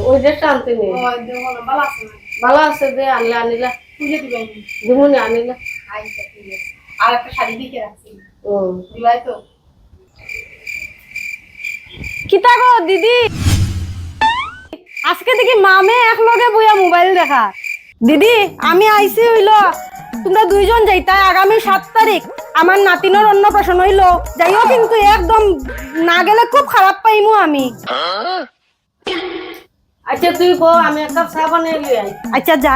ওই যে টানতে নেই ভালো আছে যে আনলে আনিলা দিমুনি আনিলা আর একটা শাড়ি দেখে রাখছি দিবাই তো কিতা গো দিদি আজকে দেখি মামে এক লগে বইয়া মোবাইল দেখা দিদি আমি আইছি হইল তোমরা দুইজন যাইতা আগামী 7 তারিখ আমার নাতিনের অন্নপ্রাশন হইল যাইও কিন্তু একদম না গেলে খুব খারাপ পাইমু আমি আচ্ছা তুই বউ আমি এক কাপ চা বানিয়ে লিয়ে আই আচ্ছা যা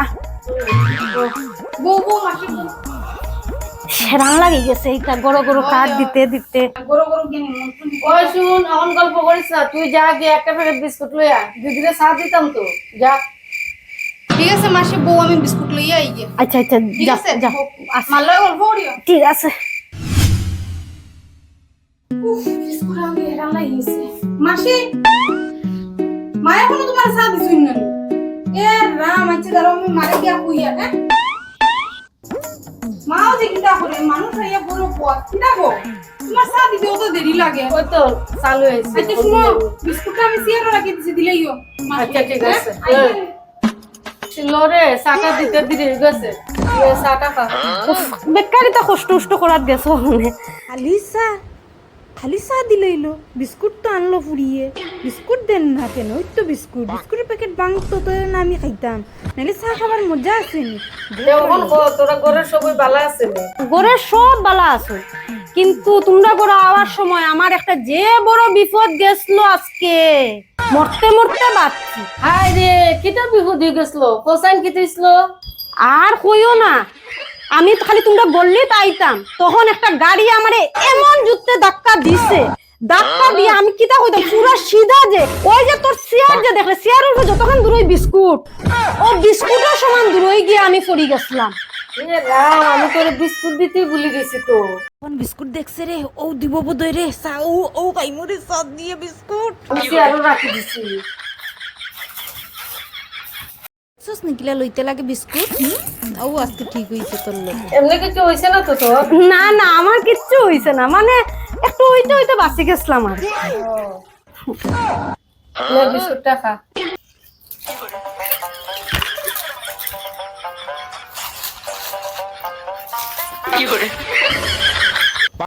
বউ বউ মাসি বউ সেরান লাগি গেছে এইটা গড় গড় কাট দিতে দিতে গরো গরো গেনি মন ওই শুন এখন গল্প করিস না তুই যা গিয়ে একটা প্যাকেট বিস্কুট লইয়া দিদিরে চা দিতাম তো যা ঠিক আছে মাসি বউ আমি বিস্কুট লইয়া আই গে আচ্ছা আচ্ছা ঠিক যা আছে যা মাল্লা গল্প করিও ঠিক আছে বিস্কুট আমি এরা লাইছে মাসি মা এখনো তোমার চা দিছুই না এ রাম আচ্ছা দাঁড়াও আমি মারে গিয়া কইয়া হ্যাঁ মাও যে কিটা করে মানুষ হইয়া বড় পথ কিটা গো তোমার চা দিতে অত দেরি লাগে ওই তো চালু হয়েছে আচ্ছা শুনো বিস্কুটটা আমি সিয়ারে রাখি দিছি দিলেইও আচ্ছা ঠিক আছে লরে চাটা দিতে দিতে গেছে চাটা খা বেকারিতা কষ্ট করাত গেছো মানে খালি চা দিলইলো বিস্কুট তো আনলো ফুরিয়ে বিস্কুট দেন না কেন ওই তো বিস্কুট বিস্কুটের প্যাকেট বাংতো তো না আমি খাইতাম নাহলে চা খাবার মজা আসেনি এখন তোরা ঘরের সবাই ভালো আছে নি ঘরের সব বালা আছে কিন্তু তোমরা ঘরে আওয়ার সময় আমার একটা যে বড় বিপদ গেছলো আজকে মরতে মরতে বাঁচছি হাই রে কিটা বিপদ হয়ে গেছিল কোসাইন কি দিছিল আর কইও না আমি তো খালি তোমরা বললি তাইতাম তখন একটা গাড়ি আমারে এমন জুতে ধাক্কা দিছে ধাক্কা দিয়ে আমি কিটা কইতাম পুরো সিধা যে ওই যে তোর চেয়ার যে দেখলে চেয়ারের উপর যতক্ষণ দূরই বিস্কুট ও বিস্কুটের সমান দূরই গিয়ে আমি পড়ে গেছিলাম এ রাম আমি তোরে বিস্কুট দিতেই ভুলে গেছি তো কোন বিস্কুট দেখছে রে ও দিব বোধই রে চা ও কাইমুরে চা দিয়ে বিস্কুট আমি আরো রাখি দিছি সস নিকিলা লইতে লাগে বিস্কুট ও আজকে ঠিক হইছে তোর লগে এমনি কিছু হইছে না তো তোর না না আমার কিচ্ছু হইছে না মানে একটু হইতে হইতে বাঁচি গেছিলাম আর লে বিস্কুটটা খা কি করে